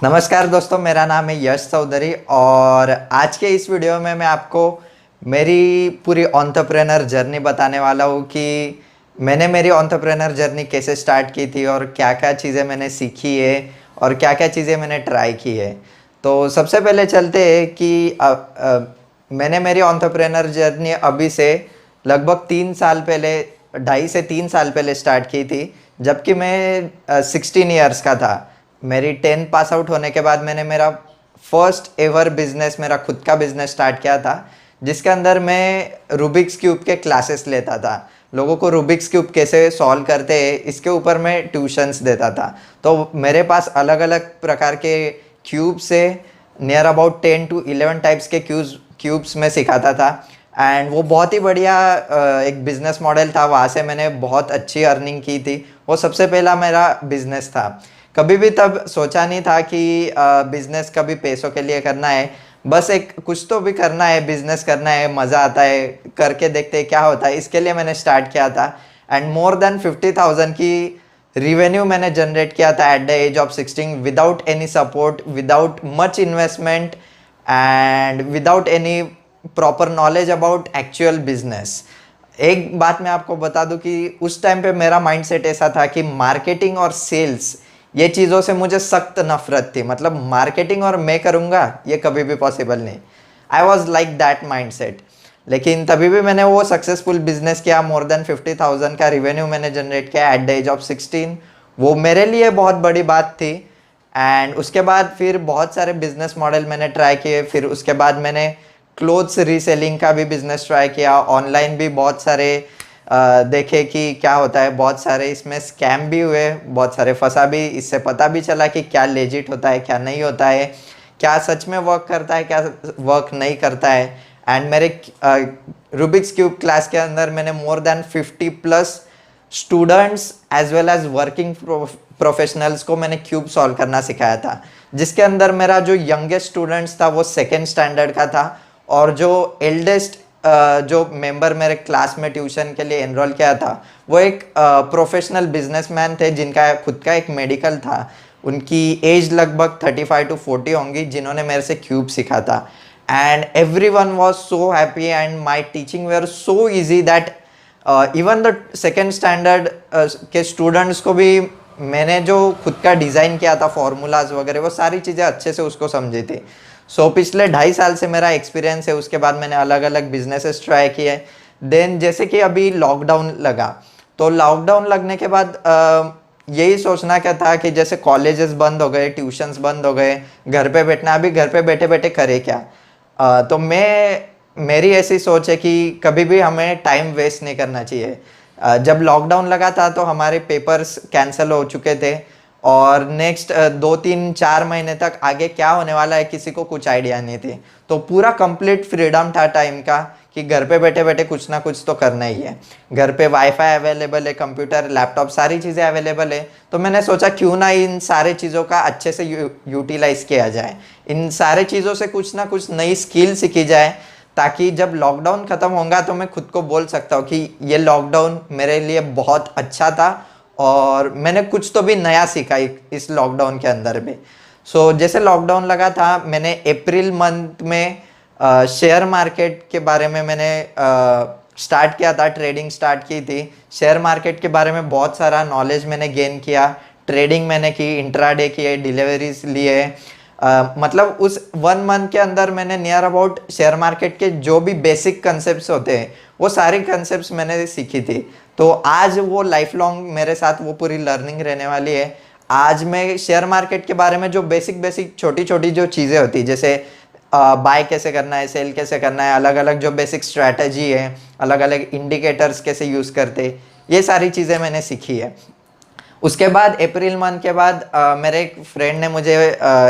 नमस्कार दोस्तों, मेरा नाम है यश चौधरी और आज के इस वीडियो में मैं आपको मेरी पूरी एंटरप्रेन्योर जर्नी बताने वाला हूँ कि मैंने मेरी एंटरप्रेन्योर जर्नी कैसे स्टार्ट की थी और क्या क्या चीज़ें मैंने सीखी है और क्या क्या चीज़ें मैंने ट्राई की है। तो सबसे पहले चलते हैं कि मैंने मेरी एंटरप्रेन्योर जर्नी अभी से लगभग 3 साल पहले, 2.5 से 3 साल पहले स्टार्ट की थी, जबकि मैं 16 ईयर्स का था। मेरी 10th पास आउट होने के बाद मैंने मेरा फर्स्ट एवर बिजनेस, मेरा खुद का बिजनेस स्टार्ट किया था, जिसके अंदर मैं रूबिक्स क्यूब के क्लासेस लेता था। लोगों को रूबिक्स क्यूब कैसे सॉल्व करते हैं इसके ऊपर मैं ट्यूशन्स देता था। तो मेरे पास अलग अलग प्रकार के क्यूब से नियर अबाउट 10 to 11 टाइप्स के क्यूब्स में सिखाता था। एंड वो बहुत ही बढ़िया एक बिज़नेस मॉडल था। वहाँ से मैंने बहुत अच्छी अर्निंग की थी। वो सबसे पहला मेरा बिज़नेस था। कभी भी तब सोचा नहीं था कि बिज़नेस कभी पैसों के लिए करना है, बस एक कुछ तो भी करना है, बिज़नेस करना है, मज़ा आता है, करके देखते हैं क्या होता है, इसके लिए मैंने स्टार्ट किया था। एंड मोर देन 50,000 की रिवेन्यू मैंने जनरेट किया था at the age of 16, without any support, without much investment and without any proper knowledge about actual business. एक बात मैं आपको बता दूं कि उस टाइम पे मेरा माइंडसेट ऐसा था कि मार्केटिंग और सेल्स, ये चीज़ों से मुझे सख्त नफरत थी। मतलब मार्केटिंग और मैं करूँगा ये कभी भी पॉसिबल नहीं। I was like that mindset. लेकिन तभी भी मैंने वो सक्सेसफुल बिजनेस किया। मोर देन 50,000 का रिवेन्यू मैंने जनरेट किया एट द एज ऑफ 16। वो मेरे लिए बहुत बड़ी बात थी। एंड उसके बाद फिर बहुत सारे बिजनेस मॉडल मैंने ट्राई किए। फिर उसके बाद मैंने क्लोथ्स रीसेलिंग का भी बिजनेस ट्राई किया। ऑनलाइन भी बहुत सारे देखे कि क्या होता है। बहुत सारे इसमें स्कैम भी हुए, बहुत सारे फंसा भी। इससे पता भी चला कि क्या लेजिट होता है, क्या नहीं होता है, क्या सच में वर्क करता है, क्या वर्क नहीं करता है। एंड मेरे रूबिक्स क्यूब क्लास के अंदर मैंने more than 50+ students as well as working professionals को मैंने क्यूब सॉल्व करना सिखाया था, जिसके अंदर मेरा जो यंगेस्ट स्टूडेंट्स था वो 2nd स्टैंडर्ड का था, और जो एल्डेस्ट जो मेंबर मेरे क्लास में ट्यूशन के लिए एनरोल किया था वो एक प्रोफेशनल बिजनेसमैन थे, जिनका खुद का एक मेडिकल था। उनकी एज लगभग 35 to 40 होंगी, जिन्होंने मेरे से क्यूब सीखा था। And every one was so happy and my teaching were so easy that even the 2nd standard के स्टूडेंट्स को भी मैंने जो खुद का डिज़ाइन किया था, फॉर्मूलाज वगैरह, वो सारी चीज़ें अच्छे से उसको समझी थी। सो पिछले 2.5 साल से मेरा एक्सपीरियंस है। उसके बाद मैंने अलग अलग बिजनेसेस ट्राई किए। देन जैसे कि अभी लॉकडाउन लगा, तो लॉकडाउन लगने के बाद यही सोचना क्या था कि जैसे कॉलेजेस बंद हो गए, ट्यूशन्स बंद हो गए, घर पे बैठना, अभी घर पे बैठे बैठे करे क्या। तो मेरी ऐसी सोच है कि कभी भी हमें टाइम वेस्ट नहीं करना चाहिए। जब लॉकडाउन लगा था तो हमारे पेपर्स कैंसिल हो चुके थे, और नेक्स्ट 2-3-4 महीने तक आगे क्या होने वाला है किसी को कुछ आइडिया नहीं थी। तो पूरा कंप्लीट फ्रीडम था टाइम का कि घर पे बैठे बैठे कुछ ना कुछ तो करना ही है। घर पे वाईफाई अवेलेबल है, कंप्यूटर, लैपटॉप, सारी चीज़ें अवेलेबल है। तो मैंने सोचा क्यों ना इन सारे चीज़ों का अच्छे से यूटिलाइज किया जाए, इन सारे चीज़ों से कुछ ना कुछ नई स्किल सीखी जाए, ताकि जब लॉकडाउन ख़त्म होगा तो मैं खुद को बोल सकता हूँ कि ये लॉकडाउन मेरे लिए बहुत अच्छा था और मैंने कुछ तो भी नया सीखा इस लॉकडाउन के अंदर भी। सो जैसे लॉकडाउन लगा था, मैंने अप्रैल मंथ में शेयर मार्केट के बारे में मैंने स्टार्ट किया था, ट्रेडिंग स्टार्ट की थी। शेयर मार्केट के बारे में बहुत सारा नॉलेज मैंने गेन किया। ट्रेडिंग मैंने की, इंट्राडे किए, डिलीवरीज लिए। मतलब उस 1 मंथ के अंदर मैंने नियर अबाउट शेयर मार्केट के जो भी बेसिक कंसेप्ट होते हैं वो सारे कंसेप्ट मैंने सीखी थी। तो आज वो लाइफ लॉन्ग मेरे साथ वो पूरी लर्निंग रहने वाली है। आज मैं शेयर मार्केट के बारे में जो बेसिक छोटी छोटी जो चीज़ें होती है, जैसे बाय कैसे करना है, सेल कैसे करना है, अलग अलग जो बेसिक स्ट्रैटेजी है, अलग अलग इंडिकेटर्स कैसे यूज़ करते, ये सारी चीज़ें मैंने सीखी है। उसके बाद अप्रैल मंथ के बाद मेरे एक फ्रेंड ने मुझे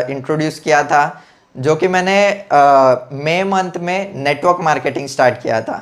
इंट्रोड्यूस किया था, जो कि मैंने मई मंथ में नेटवर्क मार्केटिंग स्टार्ट किया था।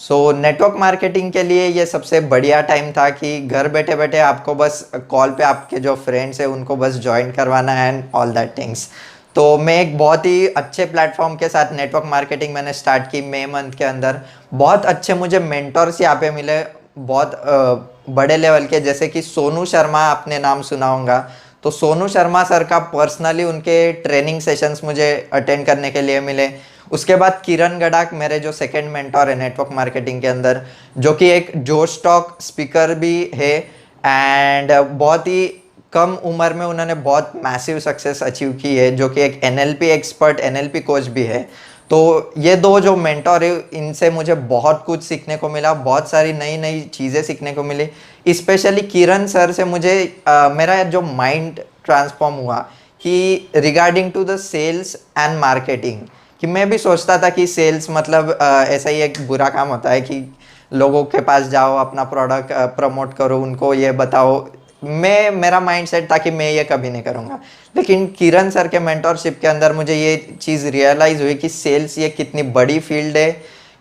सो नेटवर्क मार्केटिंग के लिए ये सबसे बढ़िया टाइम था कि घर बैठे बैठे आपको बस कॉल पे आपके जो फ्रेंड्स हैं उनको बस ज्वाइन करवाना है एंड ऑल दैट थिंग्स। तो मैं एक बहुत ही अच्छे प्लेटफॉर्म के साथ नेटवर्क मार्केटिंग मैंने स्टार्ट की मई मंथ के अंदर। बहुत अच्छे मुझे मेंटर्स यहाँ पे मिले, बहुत बड़े लेवल के, जैसे कि सोनू शर्मा, आपने नाम सुना होगा। तो सोनू शर्मा सर का पर्सनली उनके ट्रेनिंग सेशंस मुझे अटेंड करने के लिए मिले। उसके बाद किरण गडाख मेरे जो सेकंड मेंटोर है नेटवर्क मार्केटिंग के अंदर, जो कि एक जोश टॉक स्पीकर भी है एंड बहुत ही कम उम्र में उन्होंने बहुत मैसिव सक्सेस अचीव की है, जो कि एक एनएलपी एक्सपर्ट, एनएलपी कोच भी है। तो ये दो जो मेंटोर है इनसे मुझे बहुत कुछ सीखने को मिला, बहुत सारी नई नई चीज़ें सीखने को मिली। स्पेशली किरण सर से मुझे मेरा जो माइंड ट्रांसफॉर्म हुआ कि regarding to the sales and marketing, कि मैं भी सोचता था कि सेल्स मतलब ऐसा ही एक बुरा काम होता है कि लोगों के पास जाओ, अपना प्रोडक्ट प्रमोट करो, उनको ये बताओ। मेरा माइंडसेट था कि मैं ये कभी नहीं करूँगा। लेकिन किरण सर के मेंटोरशिप के अंदर मुझे ये चीज़ रियलाइज़ हुई कि सेल्स ये कितनी बड़ी फील्ड है,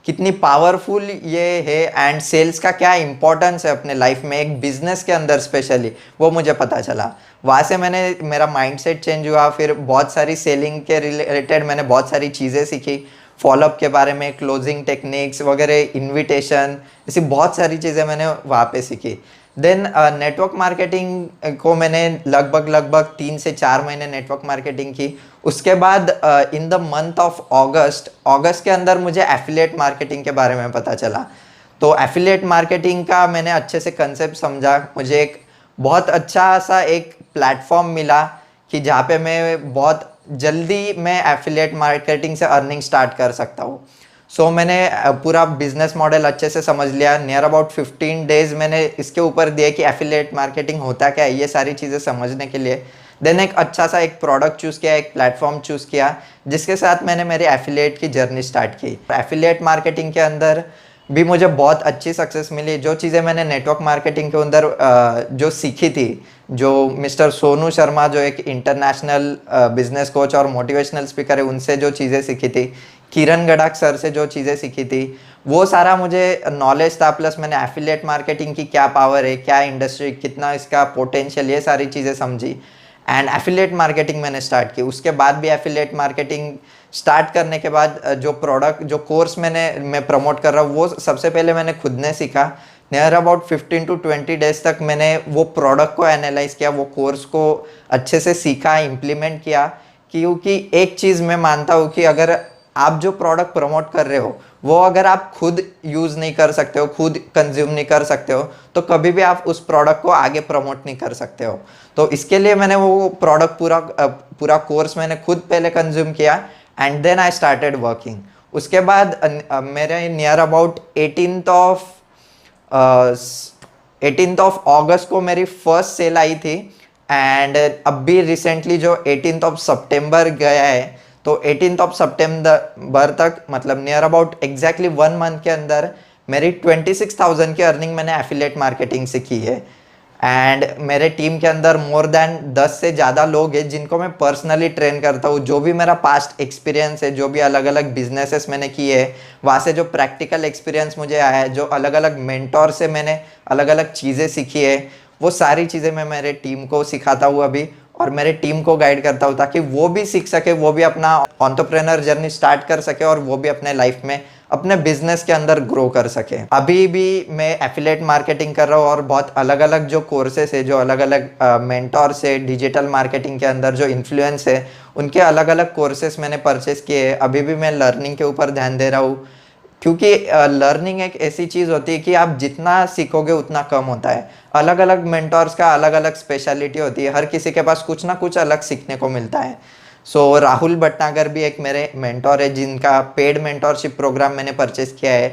कितनी पावरफुल ये है, एंड सेल्स का क्या इंपॉर्टेंस है अपने लाइफ में, एक बिजनेस के अंदर स्पेशली, वो मुझे पता चला। वहाँ से मेरा माइंडसेट चेंज हुआ। फिर बहुत सारी सेलिंग के रिलेटेड मैंने बहुत सारी चीज़ें सीखी, फॉलोअप के बारे में, क्लोजिंग टेक्निक्स वगैरह, इन्विटेशन, ऐसी बहुत सारी चीज़ें मैंने वहाँ पे सीखी। देन नेटवर्क मार्केटिंग को मैंने लगभग 3 से 4 महीने नेटवर्क मार्केटिंग की। उसके बाद इन द मंथ ऑफ अगस्त के अंदर मुझे एफिलिएट मार्केटिंग के बारे में पता चला। तो एफिलिएट मार्केटिंग का मैंने अच्छे से कंसेप्ट समझा। मुझे एक बहुत अच्छा सा एक प्लेटफॉर्म मिला कि जहाँ पे मैं बहुत जल्दी मैं एफिलिएट मार्केटिंग से अर्निंग स्टार्ट कर सकता हूँ। सो मैंने पूरा बिजनेस मॉडल अच्छे से समझ लिया। नियर अबाउट 15 डेज मैंने इसके ऊपर दिए कि एफिलिएट मार्केटिंग होता क्या है, ये सारी चीज़ें समझने के लिए। देन एक अच्छा सा एक प्रोडक्ट चूज़ किया, एक प्लेटफॉर्म चूज़ किया, जिसके साथ मैंने मेरी एफिलिएट की जर्नी स्टार्ट की। एफिलिएट मार्केटिंग के अंदर भी मुझे बहुत अच्छी सक्सेस मिली। जो चीज़ें मैंने नेटवर्क मार्केटिंग के अंदर जो सीखी थी, जो मिस्टर सोनू शर्मा जो एक इंटरनेशनल बिजनेस कोच और मोटिवेशनल स्पीकर है, उनसे जो चीज़ें सीखी थी, किरण गडाख सर से जो चीज़ें सीखी थी, वो सारा मुझे नॉलेज था। प्लस मैंने एफिलिएट मार्केटिंग की क्या पावर है, क्या इंडस्ट्री, कितना इसका पोटेंशियल, ये सारी चीज़ें समझी एंड एफिलिएट मार्केटिंग मैंने स्टार्ट की। उसके बाद भी एफिलिएट मार्केटिंग स्टार्ट करने के बाद जो प्रोडक्ट, जो कोर्स मैं प्रमोट कर रहा हूँ, वो सबसे पहले मैंने खुद ने सीखा। नियर अबाउट 15 to 20 डेज तक मैंने वो प्रोडक्ट को एनालाइज किया, वो कोर्स को अच्छे से सीखा, इम्प्लीमेंट किया। क्योंकि एक चीज़ मैं मानता हूँ कि अगर आप जो प्रोडक्ट प्रमोट कर रहे हो वो अगर आप खुद यूज़ नहीं कर सकते हो, खुद कंज्यूम नहीं कर सकते हो, तो कभी भी आप उस प्रोडक्ट को आगे प्रमोट नहीं कर सकते हो। तो इसके लिए मैंने वो प्रोडक्ट पूरा कोर्स मैंने खुद पहले कंज्यूम किया and then I started working. उसके बाद मेरे नियर अबाउट 18th ऑफ अगस्त को मेरी फर्स्ट सेल आई थी। एंड अभी रिसेंटली जो 18th ऑफ सितंबर गया है, तो 18th ऑफ सितंबर तक मतलब नियर अबाउट एग्जैक्टली 1 मंथ के अंदर मेरी 26,000 की अर्निंग मैंने एफिलिएट मार्केटिंग से की है। एंड मेरे टीम के अंदर मोर देन 10 से ज़्यादा लोग हैं जिनको मैं पर्सनली ट्रेन करता हूँ। जो भी मेरा पास्ट एक्सपीरियंस है, जो भी अलग अलग बिजनेसेस मैंने किए हैं, वहाँ से जो प्रैक्टिकल एक्सपीरियंस मुझे आया है, जो अलग अलग मेंटोर से मैंने अलग अलग चीज़ें सीखी है, वो सारी चीज़ें मैं मेरे टीम को सिखाता हूँ अभी, और मेरे टीम को गाइड करता हूँ ताकि वो भी सीख सके, वो भी अपना एंटरप्रेन्योर जर्नी स्टार्ट कर सके और वो भी अपने लाइफ में, अपने बिजनेस के अंदर ग्रो कर सके। अभी भी मैं एफिलिएट मार्केटिंग कर रहा हूँ और बहुत अलग अलग जो कोर्सेस है, जो अलग अलग मेंटोर से डिजिटल मार्केटिंग के अंदर जो इन्फ्लुएंस है, उनके अलग अलग कोर्सेस मैंने परचेस किए हैं। अभी भी मैं लर्निंग के ऊपर ध्यान दे रहा हूँ, क्योंकि लर्निंग एक ऐसी चीज़ होती है कि आप जितना सीखोगे उतना कम होता है। अलग अलग मेंटोर्स का अलग अलग स्पेशलिटी होती है, हर किसी के पास कुछ ना कुछ अलग सीखने को मिलता है। सो राहुल भटनागर भी एक मेरे मेंटोर है जिनका पेड मेंटोरशिप प्रोग्राम मैंने परचेस किया है।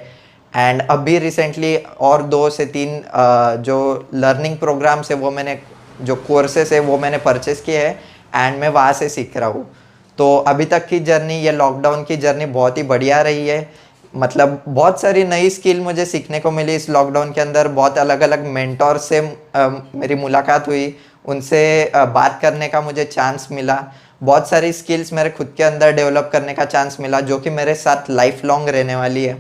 एंड अभी रिसेंटली और 2 से 3 जो लर्निंग प्रोग्राम्स है, वो मैंने, जो कोर्सेस है वो मैंने परचेस किए हैं एंड मैं वहाँ से सीख रहा हूँ। तो अभी तक की जर्नी, ये लॉकडाउन की जर्नी बहुत ही बढ़िया रही है। मतलब बहुत सारी नई स्किल मुझे सीखने को मिली इस लॉकडाउन के अंदर। बहुत अलग अलग मेंटोर से मेरी मुलाकात हुई, उनसे बात करने का मुझे चांस मिला। बहुत सारी स्किल्स मेरे खुद के अंदर डेवलप करने का चांस मिला, जो कि मेरे साथ लाइफ लॉन्ग रहने वाली है।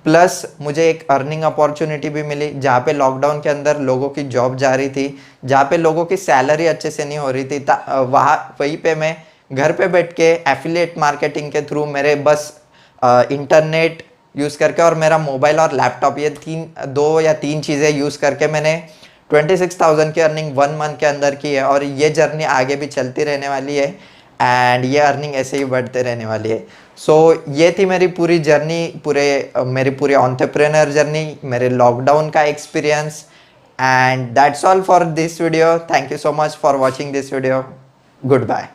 प्लस मुझे एक अर्निंग अपॉर्चुनिटी भी मिली, जहाँ पे लॉकडाउन के अंदर लोगों की जॉब जा रही थी, जहाँ पे लोगों की सैलरी अच्छे से नहीं हो रही थी, वहीं पे मैं घर पे बैठ के एफिलिएट मार्केटिंग के थ्रू मेरे बस इंटरनेट यूज़ करके और मेरा मोबाइल और लैपटॉप, ये 2 या 3 चीज़ें यूज़ करके मैंने 26,000 की अर्निंग 1 मंथ के अंदर की है और ये जर्नी आगे भी चलती रहने वाली है एंड ये अर्निंग ऐसे ही बढ़ते रहने वाली है। सो ये थी मेरी पूरी जर्नी, मेरी पूरी एंटरप्रेन्योर जर्नी, मेरे लॉकडाउन का experience and that's all for this video. Thank you so much for watching this video. Good bye.